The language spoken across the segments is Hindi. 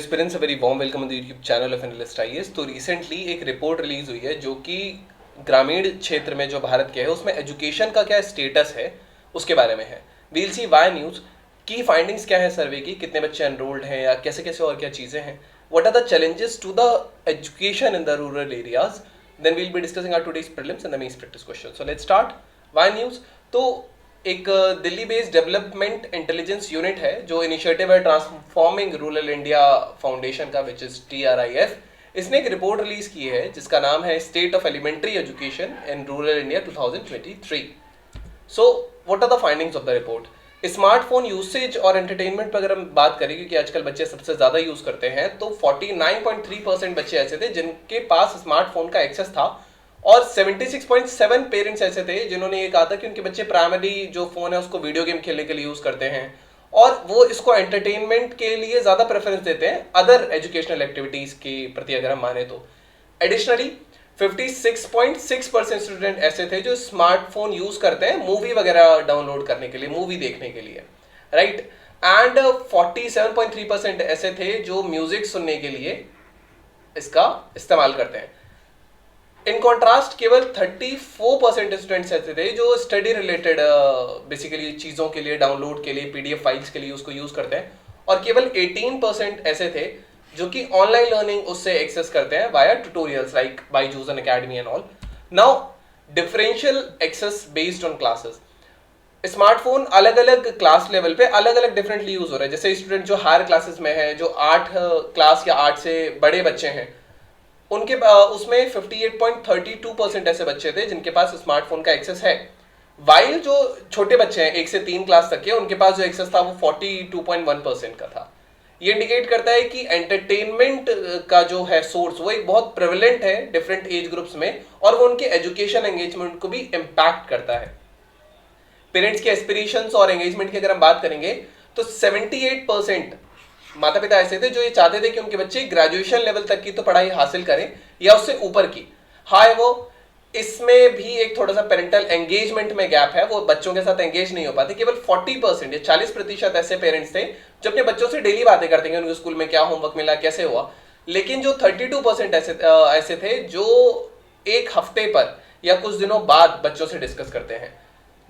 Aspirants a very warm welcome on the YouTube channel of analyst IAS. तो रिसेंटली एक रिपोर्ट रिलीज हुई है जो कि ग्रामीण क्षेत्र में जो भारत के है उसमें एजुकेशन का क्या स्टेटस है उसके बारे में है। वील सी वाई न्यूज़ की फाइंडिंग्स क्या है सर्वे की, कितने बच्चे एनरोल्ड हैं या कैसे कैसे और क्या चीज़ें हैं, what are the challenges to the education in the rural areas. Then we'll be discussing our today's prelims and the mains practice question. So let's start why news. तो एक Delhi based development intelligence unit है जो इनिशिएटिव है ट्रांसफॉर्मिंग रूरल इंडिया फाउंडेशन का, विच इज TRIF। इसने एक रिपोर्ट रिलीज की है जिसका नाम है state of elementary education in rural India 2023। So what are the findings of the report. Smartphone usage और एंटरटेनमेंट पर अगर हम बात करें, क्योंकि आजकल बच्चे सबसे ज्यादा यूज करते हैं, तो 49.3% बच्चे ऐसे थे जिनके पास स्मार्टफोन का एक्सेस था और 76.7 पेरेंट्स ऐसे थे जिन्होंने ये कहा था कि उनके बच्चे प्राइमरी जो फोन है उसको वीडियो गेम खेलने के लिए यूज करते हैं और वो इसको एंटरटेनमेंट के लिए ज्यादा प्रेफरेंस देते हैं अदर एजुकेशनल एक्टिविटीज के प्रति अगर हम माने तो। एडिशनली 56.6% स्टूडेंट ऐसे थे जो स्मार्टफोन यूज करते हैं मूवी वगैरह डाउनलोड करने के लिए, मूवी देखने के लिए, राइट। एंड 47.3% ऐसे थे जो म्यूजिक सुनने के लिए इसका इस्तेमाल करते हैं। इन कॉन्ट्रास्ट केवल 34% स्टूडेंट्स ऐसे थे जो स्टडी रिलेटेड बेसिकली चीज़ों के लिए, डाउनलोड के लिए, PDF फाइल्स के लिए उसको यूज़ करते हैं और केवल 18% ऐसे थे जो कि ऑनलाइन लर्निंग उससे एक्सेस करते हैं via tutorials like Byju's and academy and all. Now differential access based on classes. Smartphone अलग अलग क्लास लेवल पे अलग अलग डिफरेंटली यूज हो रहा है। जैसे स्टूडेंट जो हायर क्लासेस में है, जो 8 क्लास या 8 से बड़े बच्चे हैं, उनके उसमें 58.32% ऐसे बच्चे थे जिनके पास स्मार्टफोन का एक्सेस है। वाइल जो छोटे बच्चे हैं 1 से 3 क्लास तक के, उनके पास जो एक्सेस था वो 42.1% का था। ये इंडिकेट करता है कि एंटरटेनमेंट का जो है सोर्स वो एक बहुत प्रेवलेंट है डिफरेंट एज ग्रुप्स में और वो उनके एजुकेशन एंगेजमेंट को भी इम्पैक्ट करता है। पेरेंट्स के एस्पिरेशंस और एंगेजमेंट की अगर हम बात करेंगे तो 78% माता पिता ऐसे थे जो ये चाहते थे कि उनके बच्चे ग्रेजुएशन लेवल तक की तो पढ़ाई हासिल करें या उससे ऊपर की। हाय वो इसमें भी एक थोड़ा सा पेरेंटल एंगेजमेंट में गैप है, वो बच्चों के साथ एंगेज नहीं हो पाते। केवल 40% या 40% ऐसे पेरेंट्स थे जो अपने बच्चों से डेली बातें करते हैं, उनके स्कूल में क्या होमवर्क मिला, कैसे हुआ। लेकिन जो 32% ऐसे थे जो एक हफ्ते पर या कुछ दिनों बाद बच्चों से डिस्कस करते हैं।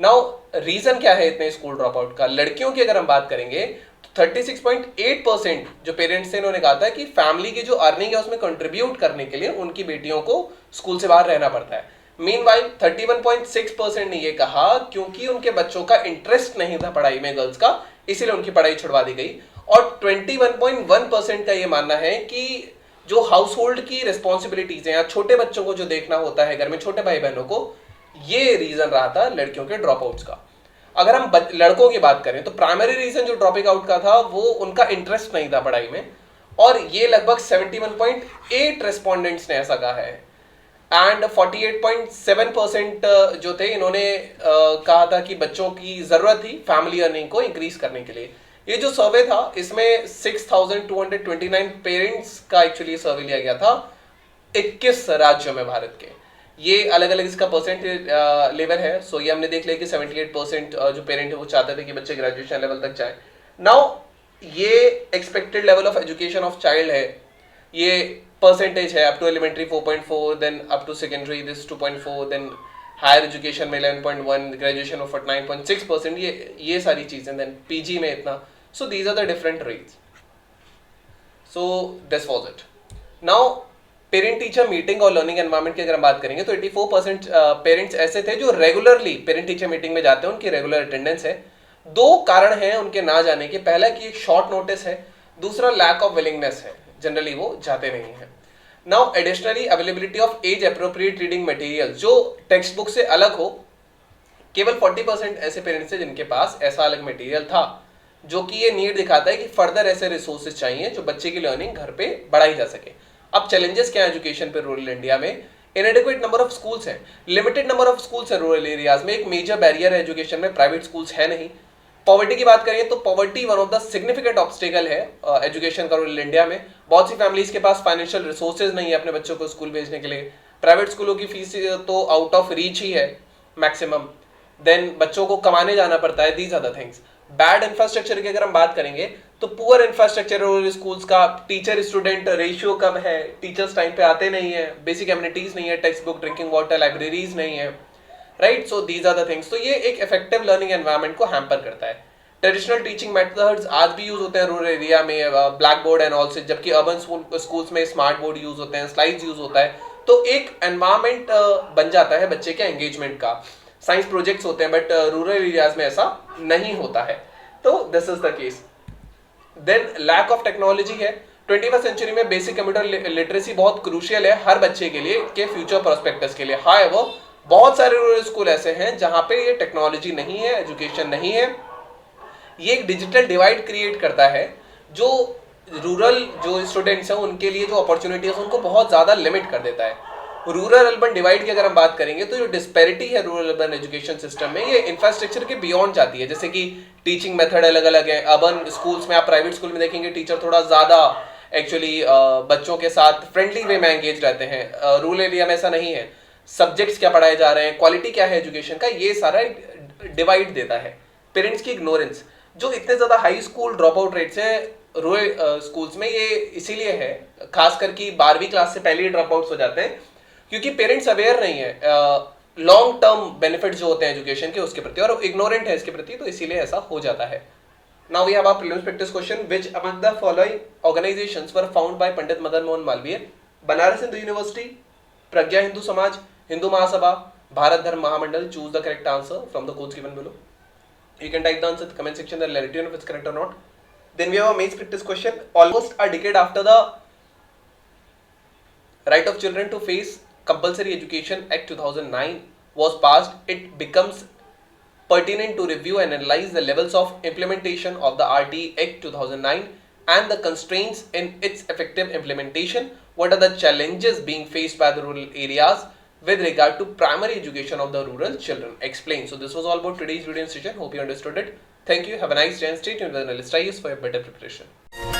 नाउ रीजन क्या है इतने स्कूल ड्रॉप आउट का। लड़कियों की अगर हम बात करेंगे तो 36.8% जो पेरेंट्स थे इन्होंने कहा था कि फैमिली की जो अर्निंग है उसमें कंट्रीब्यूट करने के लिए उनकी बेटियों को स्कूल से बाहर रहना पड़ता है। मीनवाइल 31.6% ने ये कहा क्योंकि उनके बच्चों का इंटरेस्ट नहीं था पढ़ाई में, गर्ल्स का, इसीलिए उनकी पढ़ाई छुड़वा दी गई। और 21.1% का ये मानना है कि जो हाउस होल्ड की रिस्पॉन्सिबिलिटीज है या छोटे बच्चों को जो देखना होता है घर में, छोटे भाई बहनों को, ये रीजन रहा था लड़कियों के ड्रॉप आउट्स का। अगर हम लड़कों की बात करें तो प्राइमरी रीजन जो ड्रॉपिंग आउट का था वो उनका इंटरेस्ट नहीं था पढ़ाई में और ये लगभग 71.8 रेस्पोंडेंट्स ने ऐसा कहा है। एंड 48.7% जो थे इन्होंने कहा था कि बच्चों की जरूरत थी फैमिली अर्निंग को इंक्रीज करने के लिए। ये जो सर्वे था इसमें 6229 पेरेंट्स का एक्चुअली सर्वे लिया गया था 21 राज्यों में भारत के। ये अलग अलग इसका परसेंटेज लेवल है। सो ये हमने देख लिया कि 78% जो पेरेंट है वो चाहते थे कि बच्चे ग्रेजुएशन लेवल तक जाए। नाउ ये expected level of education of child है, ये परसेंटेज है up to elementary 4.4, then up to secondary this 2.4, then higher education में 11.1, ग्रेजुएशन ऑफ 9.6%, ये सारी चीजें, देन PG में इतना। So these are the different rates. So this was it. Now parent teacher meeting और लर्निंग एनवायरनमेंट की अगर हम बात करेंगे तो 84% पेरेंट्स ऐसे थे जो रेगुलरली पेरेंट टीचर मीटिंग में जाते हैं, उनकी रेगुलर अटेंडेंस है। 2 कारण हैं उनके ना जाने के। पहला कि एक शॉर्ट नोटिस है, दूसरा लैक ऑफ विलिंगनेस है, जनरली वो जाते नहीं है। Now additionally availability of age appropriate reading material जो टेक्स्ट बुक से अलग हो, केवल 40% ऐसे पेरेंट्स थे जिनके पास ऐसा अलग मटेरियल था, जो कि ये नीड दिखाता है कि फर्दर ऐसे रिसोर्सेज चाहिए जो बच्चे की लर्निंग घर पे बढ़ाई जा सके। अब चैलेंजेस क्या है एजुकेशन पे रूरल इंडिया में। इनएडिक्वेट नंबर ऑफ स्कूल्स हैं, लिमिटेड नंबर ऑफ स्कूल्स है रूरल एरियाज में। एक मेजर बैरियर है एजुकेशन में, प्राइवेट स्कूल्स है नहीं। पॉवर्टी की बात करें तो poverty one of the significant obstacle है एजुकेशन का रूरल इंडिया में। बहुत सी फैमिलीज के पास फाइनेंशियल रिसोर्सेज नहीं है अपने बच्चों को स्कूल भेजने के लिए। प्राइवेट स्कूलों की फीस तो आउट ऑफ रीच ही है मैक्सिमम, देन बच्चों को कमाने जाना पड़ता है। These are the things. Bad infrastructure की अगर हम बात करेंगे तो पुअर इंफ्रास्ट्रक्चर रूरल स्कूल्स का, टीचर स्टूडेंट रेशियो कम है, टीचर्स टाइम पे आते नहीं है, बेसिक एमिनिटीज नहीं है, text book, drinking water, libraries नहीं है, right. So these are the things. तो ये एक इफेक्टिव लर्निंग एनवायरनमेंट को हैम्पर करता है. ट्रेडिशनल टीचिंग मेथड्स आज भी यूज होते हैं रूरल एरिया में, ब्लैक बोर्ड एंड ऑल से, जबकि अर्बन स्कूल्स में स्मार्ट बोर्ड यूज होते हैं, स्लाइड्स यूज होता है. तो एक एनवायरनमेंट बन जाता है बच्चे के एंगेजमेंट का. साइंस प्रोजेक्ट्स होते हैं बट रूरल एरियाज में ऐसा नहीं होता है. तो this is the case. Then lack of technology है. 21वीं सेंचुरी में बेसिक कंप्यूटर लिटरेसी बहुत क्रूशियल है हर बच्चे के लिए, के फ्यूचर प्रोस्पेक्टस के लिए. हाउएवर बहुत सारे रूरल स्कूल ऐसे हैं जहां पे ये टेक्नोलॉजी नहीं है, एजुकेशन नहीं है. ये एक डिजिटल डिवाइड क्रिएट करता है जो रूरल जो स्टूडेंट्स हैं उनके लिए जो अपॉर्चुनिटीज उनको बहुत ज़्यादा लिमिट कर देता है. रूरल अर्बन डिवाइड की अगर हम बात करेंगे तो जो डिस्पैरिटी है रूरल अर्बन एजुकेशन सिस्टम में, ये इंफ्रास्ट्रक्चर के बियॉन्ड जाती है. जैसे कि टीचिंग मेथड अलग अलग है. अर्बन स्कूल्स में, आप प्राइवेट स्कूल में देखेंगे टीचर थोड़ा ज़्यादा एक्चुअली बच्चों के साथ फ्रेंडली वे में एंगेज रहते हैं. रूरल एरिया में ऐसा नहीं है. सब्जेक्ट्स क्या पढ़ाए जा रहे हैं, क्वालिटी क्या है एजुकेशन का, ये सारा डिवाइड देता है. पेरेंट्स की इग्नोरेंस, जो इतने ज़्यादा high school drop out rates हैं रूरल स्कूल्स में, ये इसीलिए है खासकर कि 12वीं क्लास से पहले ही ड्रॉप आउट्स हो जाते हैं क्योंकि पेरेंट्स अवेयर नहीं है लॉन्ग टर्म बेनिफिट जो होते हैं एजुकेशन के उसके प्रति, और इग्नोरेंट है इसके प्रति, तो इसीलिए ऐसा हो जाता है. Now we have a prelims practice question. Which among the following organisations were found by Pandit Madan Mohan Malviya? Banaras Hindu University, Pragya Hindu Samaj, Hindu Mahasabha, Bharat Dharma Mahamandal. Choose the correct answer from the codes given below. You can type the answer in the comment section and let it know if it's correct or not. Then we have a mains practice question. Almost a decade after the Right of Children to Face Compulsory Education Act 2009 was passed, it becomes pertinent to review and analyze the levels of implementation of the RT Act 2009 and the constraints in its effective implementation. What are the challenges being faced by the rural areas with regard to primary education of the rural children? Explain. So this was all about today's video session. Hope you understood it. Thank you. Have a nice day and stay tuned with Analyst IAS for a better preparation.